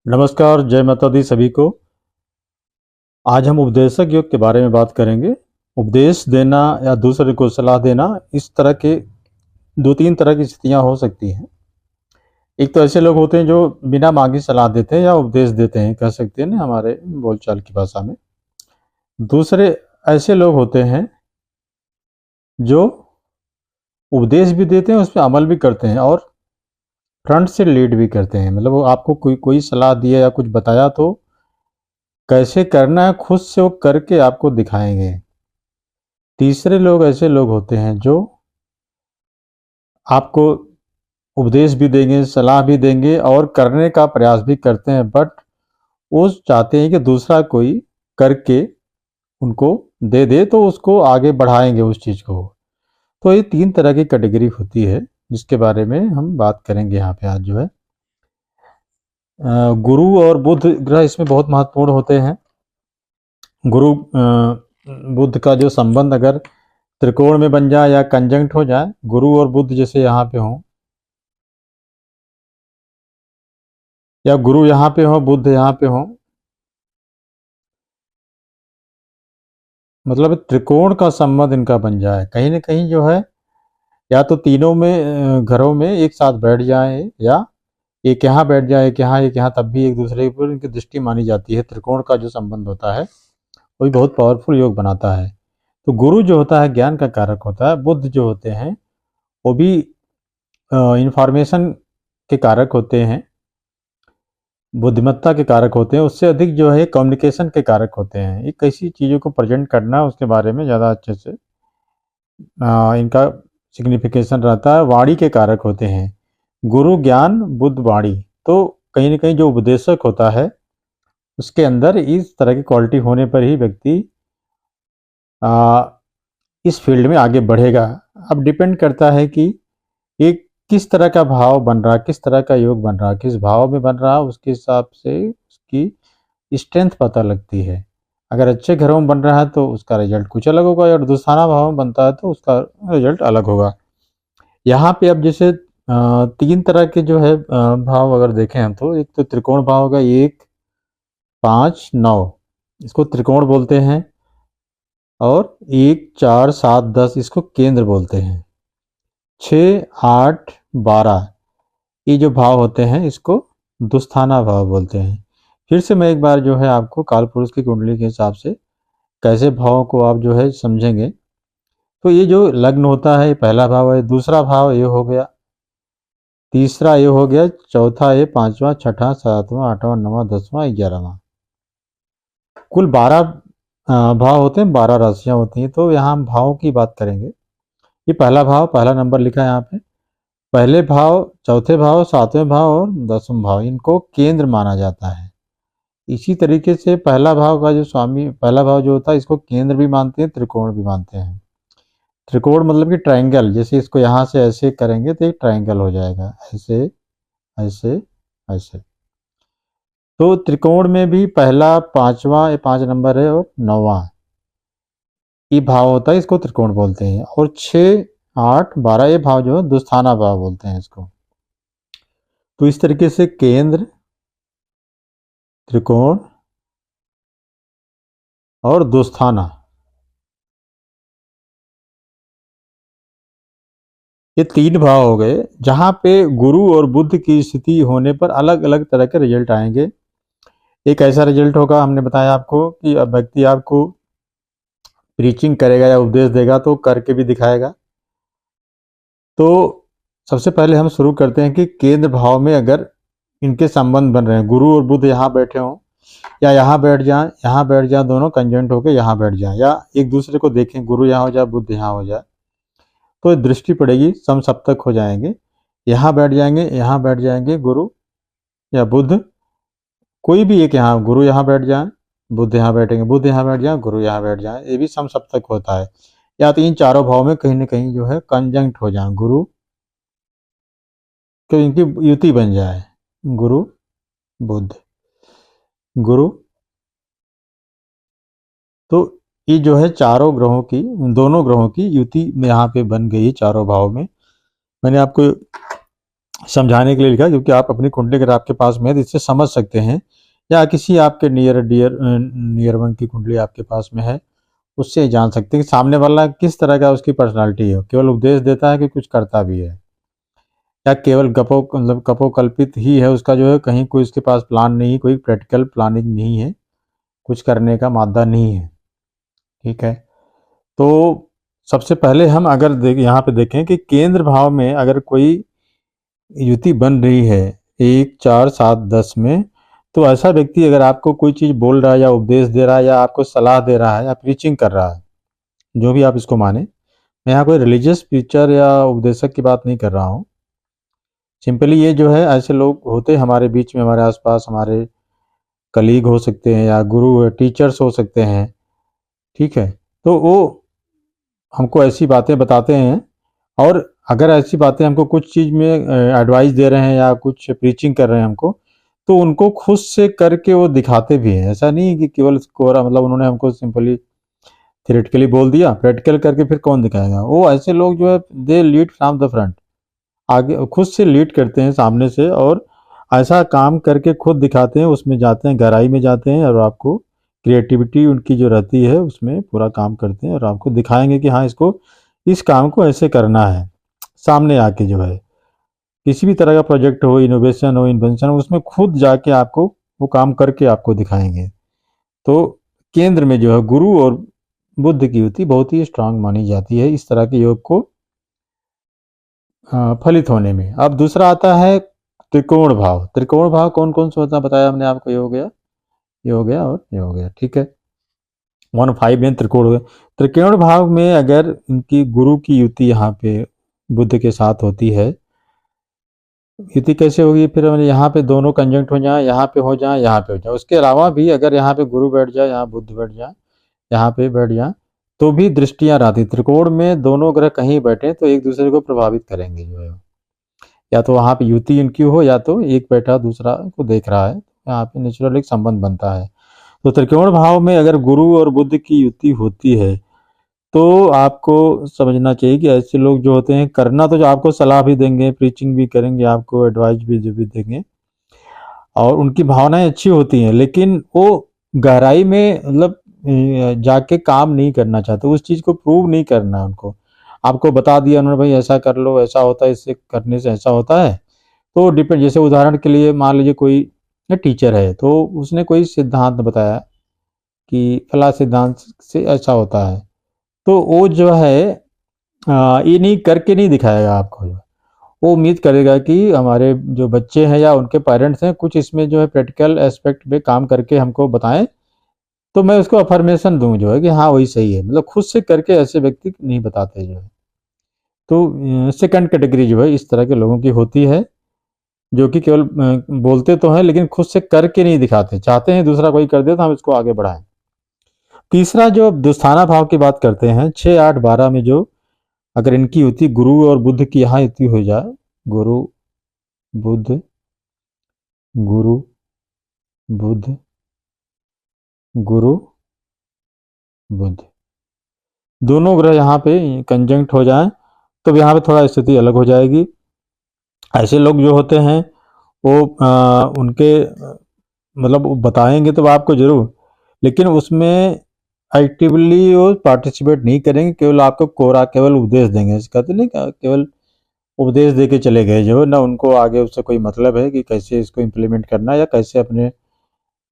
नमस्कार, जय माता दी सभी को। आज हम उपदेशक योग के बारे में बात करेंगे। उपदेश देना या दूसरे को सलाह देना, इस तरह के दो तीन तरह की स्थितियां हो सकती हैं। एक तो ऐसे लोग होते हैं जो बिना मांगे सलाह देते हैं या उपदेश देते हैं, कह सकते हैं ना हमारे बोलचाल की भाषा में। दूसरे ऐसे लोग होते हैं जो उपदेश भी देते हैं, उस पर अमल भी करते हैं और फ्रंट से लीड भी करते हैं। मतलब वो आपको कोई कोई सलाह दिया या कुछ बताया तो कैसे करना है खुद से वो करके आपको दिखाएंगे। तीसरे लोग ऐसे लोग होते हैं जो आपको उपदेश भी देंगे, सलाह भी देंगे और करने का प्रयास भी करते हैं, बट वो चाहते हैं कि दूसरा कोई करके उनको दे दे तो उसको आगे बढ़ाएंगे उस चीज़ को। तो ये तीन तरह की कैटेगरी होती है जिसके बारे में हम बात करेंगे यहाँ पे आज जो है। गुरु और बुध ग्रह इसमें बहुत महत्वपूर्ण होते हैं। गुरु बुध का जो संबंध अगर त्रिकोण में बन जाए या कंजंक्ट हो जाए, गुरु और बुध जैसे यहाँ पे हों या गुरु यहाँ पे हो बुध यहाँ पे हो, मतलब त्रिकोण का संबंध इनका बन जाए कहीं ना कहीं जो है, या तो तीनों में घरों में एक साथ बैठ जाए या एक यहाँ बैठ जाए एक यहाँ, तब भी एक दूसरे पर इनकी दृष्टि मानी जाती है। त्रिकोण का जो संबंध होता है वो भी बहुत पावरफुल योग बनाता है। तो गुरु जो होता है ज्ञान का कारक होता है, बुद्ध जो होते हैं वो भी इंफॉर्मेशन के कारक होते हैं, बुद्धिमत्ता के कारक होते हैं। उससे अधिक जो है कम्युनिकेशन के कारक होते हैं। एक कैसी चीज़ों को प्रेजेंट करना उसके बारे में ज़्यादा अच्छे से इनका सिग्निफिकेशन रहता है। वाणी के कारक होते हैं गुरु, ज्ञान, बुद्ध, वाणी। तो कहीं ना कहीं जो उपदेशक होता है उसके अंदर इस तरह की क्वालिटी होने पर ही व्यक्ति इस फील्ड में आगे बढ़ेगा। अब डिपेंड करता है कि एक किस तरह का भाव बन रहा, किस तरह का योग बन रहा, किस भाव में बन रहा, उसके हिसाब से उसकी स्ट्रेंथ पता लगती है। अगर अच्छे घरों में बन रहा है तो उसका रिजल्ट कुछ अलग होगा, और दुस्ताना भाव में बनता है तो उसका रिजल्ट अलग होगा। यहाँ पे अब जैसे तीन तरह के जो है भाव अगर देखें हम, तो एक तो त्रिकोण भाव होगा, 1, 5, 9, इसको त्रिकोण बोलते हैं। और 1, 4, 7, 10 इसको केंद्र बोलते हैं। 6, 8, 12 ये जो भाव होते हैं इसको दुस्थाना भाव बोलते हैं। फिर से मैं एक बार जो है आपको काल पुरुष की कुंडली के हिसाब से कैसे भावों को आप जो है समझेंगे। तो ये जो लग्न होता है पहला भाव है, दूसरा भाव ये हो गया, तीसरा ये हो गया, चौथा ये, पांचवा, छठा, सातवां, आठवां, नौवां, 10वां, 11वां। कुल 12 भाव होते हैं, 12 राशियां होती हैं। तो यहाँ हम भावों की बात करेंगे। ये पहला भाव, पहला नंबर लिखा है यहाँ पे। पहले भाव, चौथे भाव, सातवें भाव और 10वां भाव, इनको केंद्र माना जाता है। इसी तरीके से पहला भाव का जो स्वामी, पहला भाव जो होता है इसको केंद्र भी मानते हैं, त्रिकोण भी मानते हैं। त्रिकोण मतलब कि ट्रायंगल, जैसे इसको यहाँ से ऐसे करेंगे तो एक ट्रायंगल हो जाएगा, ऐसे ऐसे ऐसे। तो त्रिकोण में भी पहला, पांचवा, ये 5 नंबर है, और 9वां ये भाव होता है, इसको त्रिकोण बोलते हैं। और 6, 8, 12 ये भाव जो है दुस्थाना भाव बोलते हैं इसको। तो इस तरीके से केंद्र, त्रिकोण और दुस्थाना, ये 3 भाव हो गए जहां पे गुरु और बुद्ध की स्थिति होने पर अलग अलग तरह के रिजल्ट आएंगे। एक ऐसा रिजल्ट होगा, हमने बताया आपको, कि अब व्यक्ति आपको प्रीचिंग करेगा या उपदेश देगा तो करके भी दिखाएगा। तो सबसे पहले हम शुरू करते हैं कि केंद्र भाव में अगर इनके संबंध बन रहे हैं, गुरु और बुद्ध यहाँ बैठे हों या यहाँ बैठ जाएं, यहाँ बैठ जाएं, दोनों कंजंक्ट होकर यहाँ बैठ जाएं, या एक दूसरे को देखें, गुरु यहाँ हो जाए, बुद्ध यहाँ हो जाए, तो दृष्टि पड़ेगी, समसप्तक हो जाएंगे। यहाँ बैठ जाएंगे, यहाँ बैठ जाएंगे गुरु या बुद्ध, कोई भी एक, यहाँ गुरु यहाँ बैठ जाए, बुद्ध यहाँ बैठेंगे, बुद्ध यहाँ बैठ जाए, गुरु यहाँ बैठ जाए, ये भी समसप्तक होता है। या तो इन चारों भाव में कहीं ना कहीं जो है कंजंक्ट हो जाए, गुरु तो इनकी युति बन जाए, गुरु बुद्ध, गुरु। तो ये जो है चारों ग्रहों की, दोनों ग्रहों की युति में यहाँ पे बन गई चारों भाव में। मैंने आपको समझाने के लिए लिखा, क्योंकि आप अपनी कुंडली अगर आपके पास में है तो इससे समझ सकते हैं, या किसी आपके नियर वन की कुंडली आपके पास में है, उससे जान सकते हैं कि सामने वाला किस तरह का उसकी पर्सनालिटी है। केवल उपदेश देता है कि कुछ करता भी है, या केवल कपोकल्पित ही है उसका जो है, कहीं कोई उसके पास प्लान नहीं, कोई प्रैक्टिकल प्लानिंग नहीं है, कुछ करने का मादा नहीं है। ठीक है, तो सबसे पहले हम अगर यहाँ पे देखें कि केंद्र भाव में अगर कोई युति बन रही है 1, 4, 7, 10 में, तो ऐसा व्यक्ति अगर आपको कोई चीज़ बोल रहा है या उपदेश दे रहा है या आपको सलाह दे रहा है या प्रीचिंग कर रहा है, जो भी आप इसको माने, मैं यहाँ कोई रिलीजियस प्रीचर या उपदेशक की बात नहीं कर रहा हूँ। सिंपली ये जो है, ऐसे लोग होते हमारे बीच में, हमारे आसपास, हमारे कलीग हो सकते हैं या गुरु टीचर्स हो सकते हैं। ठीक है, तो वो हमको ऐसी बातें बताते हैं, और अगर ऐसी बातें हमको कुछ चीज़ में एडवाइस दे रहे हैं या कुछ प्रीचिंग कर रहे हैं हमको, तो उनको खुद से करके वो दिखाते भी हैं। ऐसा नहीं कि केवल कोरा मतलब उन्होंने हमको सिंपली थियोरेटिकली बोल दिया, प्रैक्टिकल करके फिर कौन दिखाएगा। वो ऐसे लोग जो है they lead from the front, आगे खुद से लीड करते हैं सामने से, और ऐसा काम करके खुद दिखाते हैं, उसमें जाते हैं, गहराई में जाते हैं, और आपको क्रिएटिविटी उनकी जो रहती है उसमें पूरा काम करते हैं, और आपको दिखाएंगे कि हाँ इसको, इस काम को ऐसे करना है। सामने आके जो है किसी भी तरह का प्रोजेक्ट हो, इनोवेशन हो, इन्वेंशन हो, उसमें खुद जाके आपको वो काम करके आपको दिखाएंगे। तो केंद्र में जो है गुरु और बुद्ध की युति बहुत ही स्ट्रांग मानी जाती है इस तरह के योग को फलित होने में। अब दूसरा आता है त्रिकोण भाव। त्रिकोण भाव कौन कौन सा होता है बताया हमने आपको, ये हो गया, ये हो गया और ये हो गया। ठीक है, 1, 5 में त्रिकोण हो गया। त्रिकोण भाव में अगर इनकी गुरु की युति यहाँ पे बुद्ध के साथ होती है, युति कैसे होगी, फिर यहाँ पे दोनों कंजंक्ट हो जाए, यहाँ पे हो जाए, यहाँ पे हो जाए। उसके अलावा भी अगर यहाँ पे गुरु बैठ जाए, यहाँ बुद्ध बैठ जाए, यहाँ पे बैठ जाए, तो भी दृष्टियां रहती। त्रिकोण में दोनों ग्रह कहीं बैठे तो एक दूसरे को प्रभावित करेंगे जो है, या तो वहाँ पे युति इनकी हो, या तो एक बैठा दूसरा को देख रहा है, यहाँ पे नेचुरल एक संबंध बनता है। तो त्रिकोण भाव में अगर गुरु और बुद्ध की युति होती है, तो आपको समझना चाहिए कि ऐसे लोग जो होते हैं, करना तो जो आपको सलाह भी देंगे, प्रीचिंग भी करेंगे, आपको एडवाइस भी जो भी देंगे, और उनकी भावनाएं अच्छी होती हैं, लेकिन वो गहराई में मतलब जाके काम नहीं करना चाहते, उस चीज़ को प्रूव नहीं करना है उनको। आपको बता दिया उन्होंने, भाई ऐसा कर लो, ऐसा होता है, इससे करने से ऐसा होता है, तो डिपेंड। जैसे उदाहरण के लिए मान लीजिए कोई टीचर है, तो उसने कोई सिद्धांत बताया कि फला सिद्धांत से ऐसा होता है, तो वो जो है ये नहीं करके नहीं दिखाएगा आपको। वो उम्मीद करेगा कि हमारे जो बच्चे हैं या उनके पेरेंट्स हैं, कुछ इसमें जो है प्रैक्टिकल एस्पेक्ट पे काम करके हमको बताएं, तो मैं उसको अफर्मेशन दूं जो है कि हाँ वही सही है। मतलब खुद से करके ऐसे व्यक्ति नहीं बताते जो है। तो सेकंड कैटेगरी जो है इस तरह के लोगों की होती है, जो कि केवल बोलते तो हैं लेकिन खुद से करके नहीं दिखाते, चाहते हैं दूसरा कोई कर दे तो हम इसको आगे बढ़ाएं। तीसरा जो दुस्थाना भाव की बात करते हैं, 6, 8, 12 में जो अगर इनकी युति गुरु और बुद्ध की यहाँ युति हो जाए, गुरु बुद्ध, गुरु बुद्ध, गुरु बुद्ध, दोनों ग्रह यहाँ पे कंजंक्ट हो जाएं, तो यहाँ पे थोड़ा स्थिति अलग हो जाएगी। ऐसे लोग जो होते हैं वो उनके मतलब बताएंगे तो आपको जरूर, लेकिन उसमें एक्टिवली वो पार्टिसिपेट नहीं करेंगे, केवल आपको कोरा केवल उपदेश देंगे। कहते नहीं, केवल उपदेश दे के चले गए, जो ना उनको आगे उससे कोई मतलब है कि कैसे इसको इम्प्लीमेंट करना, या कैसे अपने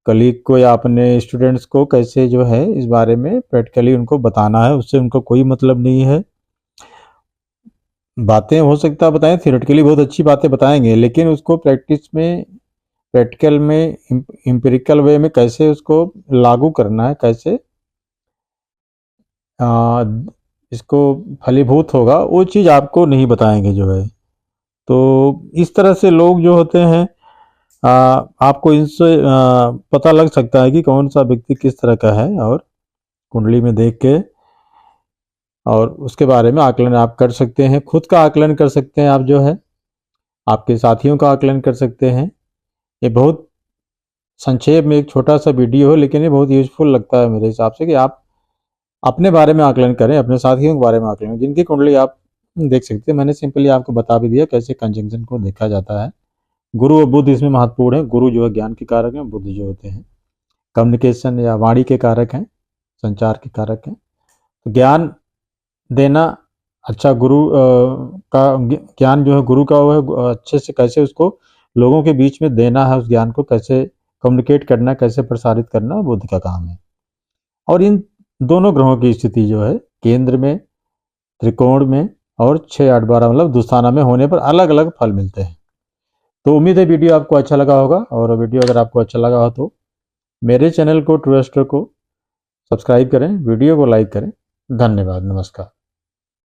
कलीग को या अपने स्टूडेंट्स को कैसे जो है इस बारे में प्रैक्टिकली उनको बताना है, उससे उनको कोई मतलब नहीं है। बातें हो सकता है बताएं, थियोरेटिकली बहुत अच्छी बातें बताएंगे, लेकिन उसको प्रैक्टिस में, प्रैक्टिकल में, एम्पिरिकल वे में कैसे उसको लागू करना है, कैसे इसको फलीभूत होगा, वो चीज़ आपको नहीं बताएंगे जो है। तो इस तरह से लोग जो होते हैं, आपको इनसे पता लग सकता है कि कौन सा व्यक्ति किस तरह का है, और कुंडली में देख के, और उसके बारे में आकलन आप कर सकते हैं। खुद का आकलन कर सकते हैं आप जो है, आपके साथियों का आकलन कर सकते हैं। ये बहुत संक्षेप में एक छोटा सा वीडियो हो, लेकिन ये बहुत यूजफुल लगता है मेरे हिसाब से, कि आप अपने बारे में आकलन करें, अपने साथियों के बारे में आकलन, जिनकी कुंडली आप देख सकते हैं। मैंने सिंपली आपको बता भी दिया कैसे कंजंक्शन को देखा जाता है। गुरु और बुध इसमें महत्वपूर्ण है। गुरु जो है ज्ञान के कारक हैं, बुध जो होते हैं कम्युनिकेशन या वाणी के कारक हैं, संचार के कारक हैं। तो ज्ञान देना अच्छा, गुरु का ज्ञान जो है गुरु का वो है अच्छे से कैसे उसको लोगों के बीच में देना है, उस ज्ञान को कैसे कम्युनिकेट करना, कैसे प्रसारित करना, बुद्ध का काम है। और इन दोनों ग्रहों की स्थिति जो है केंद्र में, त्रिकोण में और 6, 8, 12 मतलब दुस्थाना में होने पर अलग अलग फल मिलते हैं। तो उम्मीद है वीडियो आपको अच्छा लगा होगा, और वीडियो अगर आपको अच्छा लगा हो तो मेरे चैनल को ट्रू एस्ट्रो को सब्सक्राइब करें, वीडियो को लाइक करें। धन्यवाद, नमस्कार।